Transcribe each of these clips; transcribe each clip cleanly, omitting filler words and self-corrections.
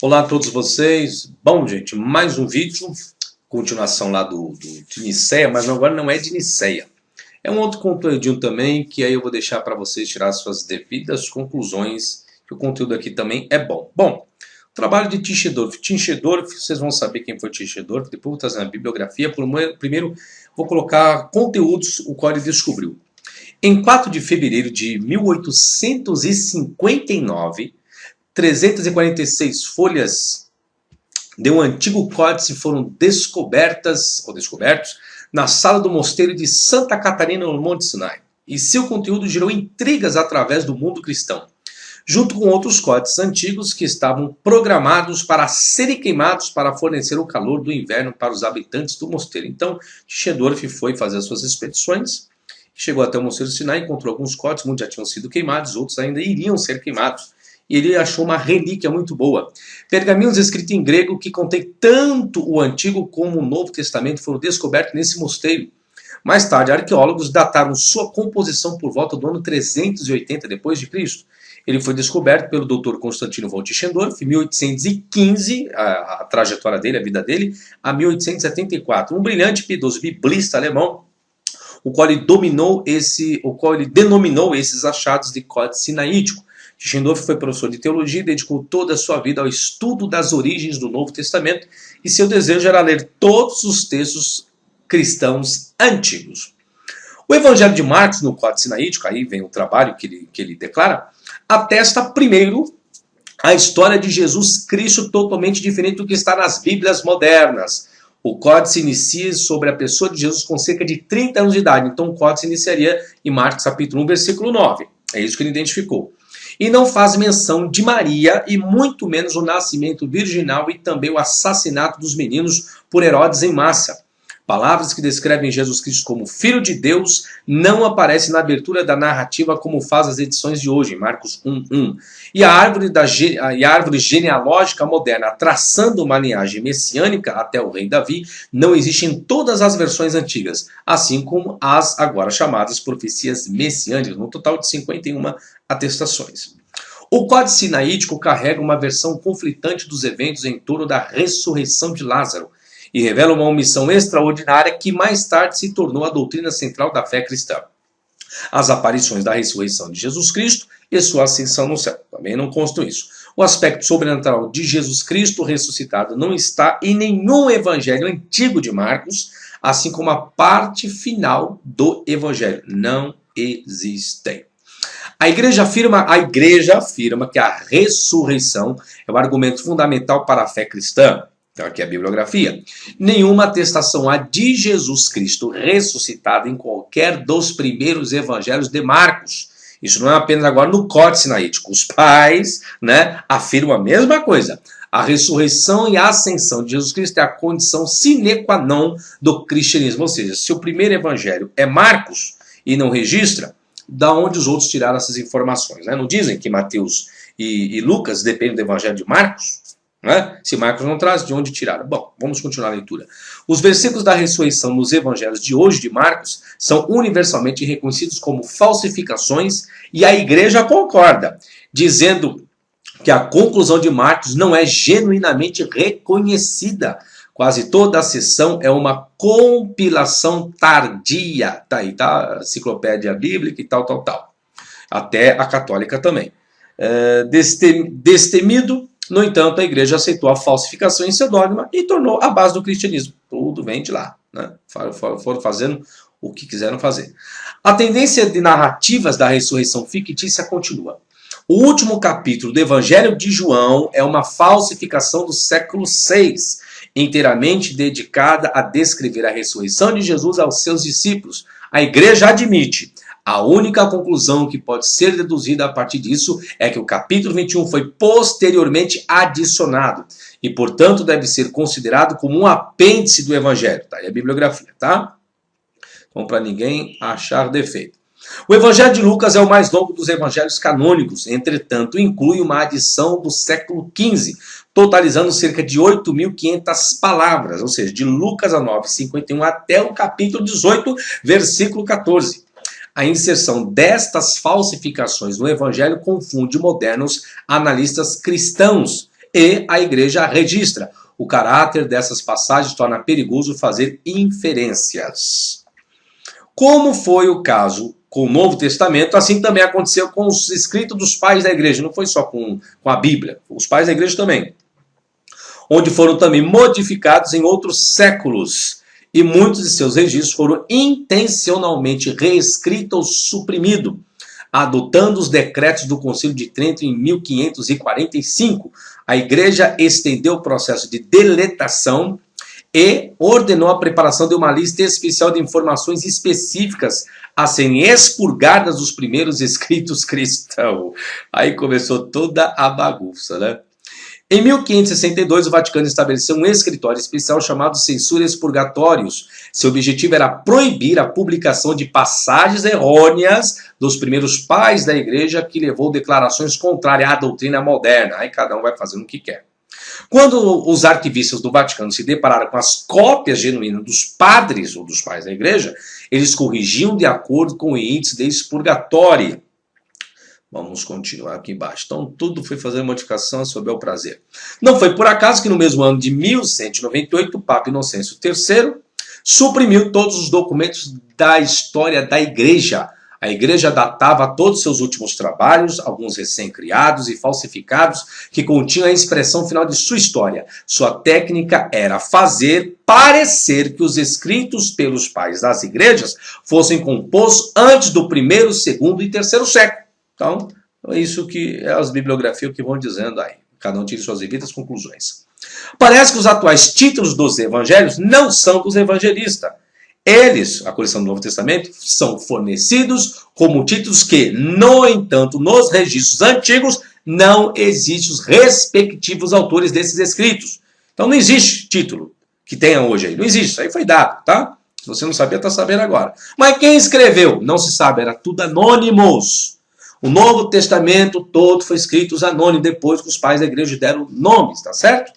Olá a todos vocês. Bom, gente, mais um vídeo, continuação lá de Nicéia, mas agora não é de Nicéia. É um outro conteúdinho também, que aí eu vou deixar para vocês tirar suas devidas conclusões, que o conteúdo aqui também é bom. Bom, o trabalho de Tischendorf. Tischendorf, vocês vão saber quem foi Tischendorf, depois vou trazer a bibliografia. Primeiro, vou colocar conteúdos, o qual ele descobriu. Em 4 de fevereiro de 1859, 346 folhas de um antigo códice foram descobertos na sala do mosteiro de Santa Catarina, no Monte Sinai. E seu conteúdo gerou intrigas através do mundo cristão, junto com outros códices antigos que estavam programados para serem queimados para fornecer o calor do inverno para os habitantes do mosteiro. Então, Tischendorf foi fazer as suas expedições, chegou até o mosteiro do Sinai, encontrou alguns códices, muitos já tinham sido queimados, outros ainda iriam ser queimados. E ele achou uma relíquia muito boa. Pergaminhos escritos em grego que contém tanto o Antigo como o Novo Testamento foram descobertos nesse mosteiro. Mais tarde, arqueólogos dataram sua composição por volta do ano 380 d.C. Ele foi descoberto pelo Dr. Constantino von Tischendorf em 1815, a trajetória dele, a vida dele, a 1874. Um brilhante e piedoso biblista alemão, o qual ele denominou esses achados de códice sinaítico. Tischendorf foi professor de teologia e dedicou toda a sua vida ao estudo das origens do Novo Testamento, e seu desejo era ler todos os textos cristãos antigos. O Evangelho de Marcos, no Códice Sinaítico, aí vem o trabalho que ele declara, atesta primeiro a história de Jesus Cristo totalmente diferente do que está nas Bíblias modernas. O Códice inicia sobre a pessoa de Jesus com cerca de 30 anos de idade, então o Códice iniciaria em Marcos capítulo 1, versículo 9. É isso que ele identificou. E não faz menção de Maria e muito menos o nascimento virginal e também o assassinato dos meninos por Herodes em massa. Palavras que descrevem Jesus Cristo como Filho de Deus não aparecem na abertura da narrativa como faz as edições de hoje, em Marcos 1:1. E a árvore genealógica moderna, traçando uma linhagem messiânica até o rei Davi, não existe em todas as versões antigas, assim como as agora chamadas profecias messiânicas, no total de 51 atestações. O Códice Sinaítico carrega uma versão conflitante dos eventos em torno da ressurreição de Lázaro, e revela uma omissão extraordinária que mais tarde se tornou a doutrina central da fé cristã. As aparições da ressurreição de Jesus Cristo e sua ascensão no céu. Também não constam isso. O aspecto sobrenatural de Jesus Cristo ressuscitado não está em nenhum evangelho antigo de Marcos, assim como a parte final do evangelho. Não existem. A igreja afirma que a ressurreição é o argumento fundamental para a fé cristã. Então aqui é a bibliografia. Nenhuma atestação há de Jesus Cristo ressuscitado em qualquer dos primeiros evangelhos de Marcos. Isso não é apenas agora no Códice Sinaítico. Os pais, afirmam a mesma coisa. A ressurreição e a ascensão de Jesus Cristo é a condição sine qua non do cristianismo. Ou seja, se o primeiro evangelho é Marcos e não registra, da onde os outros tiraram essas informações? Não dizem que Mateus e Lucas dependem do evangelho de Marcos? Se Marcos não traz, de onde tiraram? Bom, vamos continuar a leitura. Os versículos da ressurreição nos evangelhos de hoje de Marcos são universalmente reconhecidos como falsificações e a igreja concorda, dizendo que a conclusão de Marcos não é genuinamente reconhecida. Quase toda a seção é uma compilação tardia. Tá aí, tá? A enciclopédia bíblica e tal. Até a católica também. Destemido, no entanto, a igreja aceitou a falsificação em seu dogma e tornou a base do cristianismo. Tudo vem de lá. Foram fazendo o que quiseram fazer. A tendência de narrativas da ressurreição fictícia continua. O último capítulo do Evangelho de João é uma falsificação do século VI, inteiramente dedicada a descrever a ressurreição de Jesus aos seus discípulos. A igreja admite. A única conclusão que pode ser deduzida a partir disso é que o capítulo 21 foi posteriormente adicionado e, portanto, deve ser considerado como um apêndice do Evangelho. Tá aí a bibliografia, tá? Então, para ninguém achar defeito. O Evangelho de Lucas é o mais longo dos evangelhos canônicos, entretanto, inclui uma adição do século XV, totalizando cerca de 8.500 palavras, ou seja, de Lucas a 9:51 até o capítulo 18, versículo 14. A inserção destas falsificações no Evangelho confunde modernos analistas cristãos e a igreja registra. O caráter dessas passagens torna perigoso fazer inferências. Como foi o caso com o Novo Testamento, assim também aconteceu com os escritos dos pais da igreja. Não foi só com a Bíblia, os pais da igreja também. Onde foram também modificados em outros séculos. E muitos de seus registros foram intencionalmente reescritos ou suprimidos, adotando os decretos do Concílio de Trento em 1545. A igreja estendeu o processo de deletação e ordenou a preparação de uma lista especial de informações específicas a serem expurgadas dos primeiros escritos cristãos. Aí começou toda a bagunça, né? Em 1562, o Vaticano estabeleceu um escritório especial chamado Censura Expurgatórios. Seu objetivo era proibir a publicação de passagens errôneas dos primeiros pais da igreja, que levou declarações contrárias à doutrina moderna. Aí cada um vai fazendo o que quer. Quando os arquivistas do Vaticano se depararam com as cópias genuínas dos padres ou dos pais da igreja, eles corrigiam de acordo com o índice de expurgatório. Vamos continuar aqui embaixo. Então, tudo foi fazer modificação a seu bel prazer. Não foi por acaso que no mesmo ano de 1198, o Papa Inocêncio III suprimiu todos os documentos da história da igreja. A igreja datava todos os seus últimos trabalhos, alguns recém-criados e falsificados, que continham a expressão final de sua história. Sua técnica era fazer parecer que os escritos pelos pais das igrejas fossem compostos antes do primeiro, segundo e terceiro século. Então, é isso que é as bibliografias que vão dizendo aí. Cada um tira suas devidas conclusões. Parece que os atuais títulos dos evangelhos não são dos evangelistas. Eles, a coleção do Novo Testamento, são fornecidos como títulos que, no entanto, nos registros antigos, não existem os respectivos autores desses escritos. Então não existe título que tenha hoje aí. Não existe, isso aí foi dado, tá? Se você não sabia, está sabendo agora. Mas quem escreveu? Não se sabe, era tudo anônimos. O Novo Testamento todo foi escrito os anônimos, depois que os pais da igreja deram nomes, tá certo?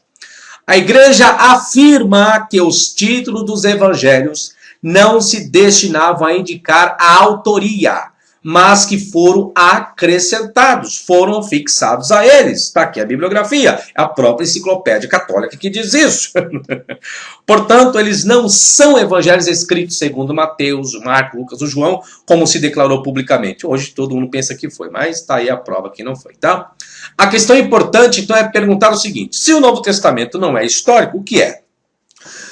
A igreja afirma que os títulos dos evangelhos não se destinavam a indicar a autoria, mas que foram acrescentados, foram fixados a eles. Está aqui a bibliografia, a própria enciclopédia católica que diz isso. Portanto, eles não são evangelhos escritos segundo Mateus, Marcos, Lucas ou João, como se declarou publicamente. Hoje todo mundo pensa que foi, mas está aí a prova que não foi, tá? A questão importante, então, é perguntar o seguinte: se o Novo Testamento não é histórico, o que é?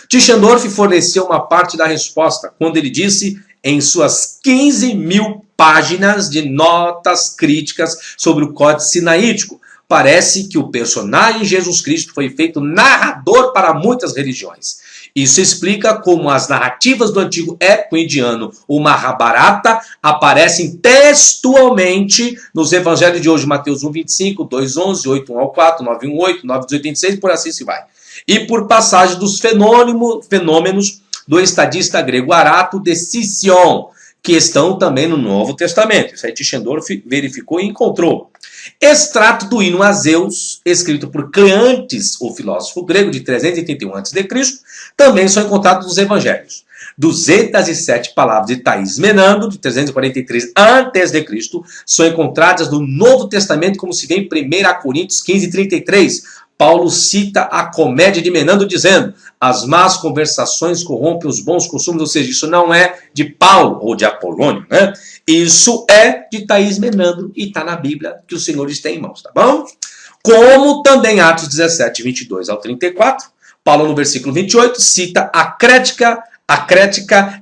Tischendorf forneceu uma parte da resposta quando ele disse, em suas 15.000 páginas de notas críticas sobre o Códice Sinaítico, parece que o personagem Jesus Cristo foi feito narrador para muitas religiões. Isso explica como as narrativas do antigo épico indiano, o Mahabharata, aparecem textualmente nos evangelhos de hoje, Mateus 1:25, 2:11, 8:1-4, 9:1-8, 9:86, por assim se vai. E por passagem dos fenômenos do estadista grego Arato de Sicyon, que estão também no Novo Testamento. Isso aí Tischendorf verificou e encontrou. Extrato do hino a Zeus, escrito por Cleantes, o filósofo grego, de 381 a.C., também são encontrados nos evangelhos. 207 palavras de Thaís Menando, de 343 a.C., são encontradas no Novo Testamento, como se vê em 1 Coríntios 15:33. Paulo cita a comédia de Menando dizendo: as más conversações corrompem os bons costumes. Ou seja, isso não é de Paulo ou de Apolônio, né? Isso é de Thaís Menando e está na Bíblia que os senhores têm em mãos, tá bom? Como também Atos 17:22-34, Paulo no versículo 28 cita a Crética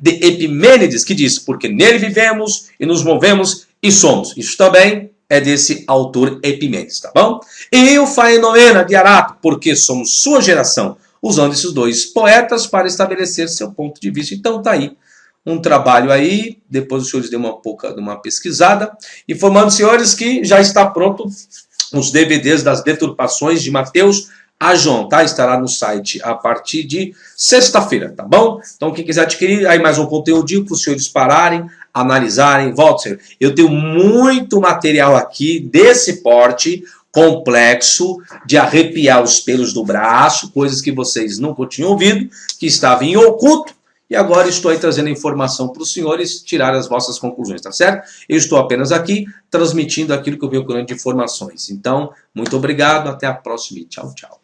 de Epimênides, que diz: porque nele vivemos e nos movemos e somos. Isso também é desse autor Epimênides, tá bom? E o Faenomena de Arato, porque somos sua geração, usando esses dois poetas para estabelecer seu ponto de vista. Então tá aí um trabalho aí, depois os senhores dêem uma pesquisada, informando os senhores que já está pronto os DVDs das deturpações de Mateus a João, tá? Estará no site a partir de sexta-feira, tá bom? Então quem quiser adquirir aí mais um conteúdo para os senhores pararem, analisarem, Walter, eu tenho muito material aqui desse porte complexo, de arrepiar os pelos do braço, coisas que vocês nunca tinham ouvido, que estavam em oculto, E agora estou aí trazendo informação para os senhores tirar as vossas conclusões, tá certo? Eu estou apenas aqui transmitindo aquilo que eu venho colhendo de informações. Então, muito obrigado, até a próxima e tchau, tchau.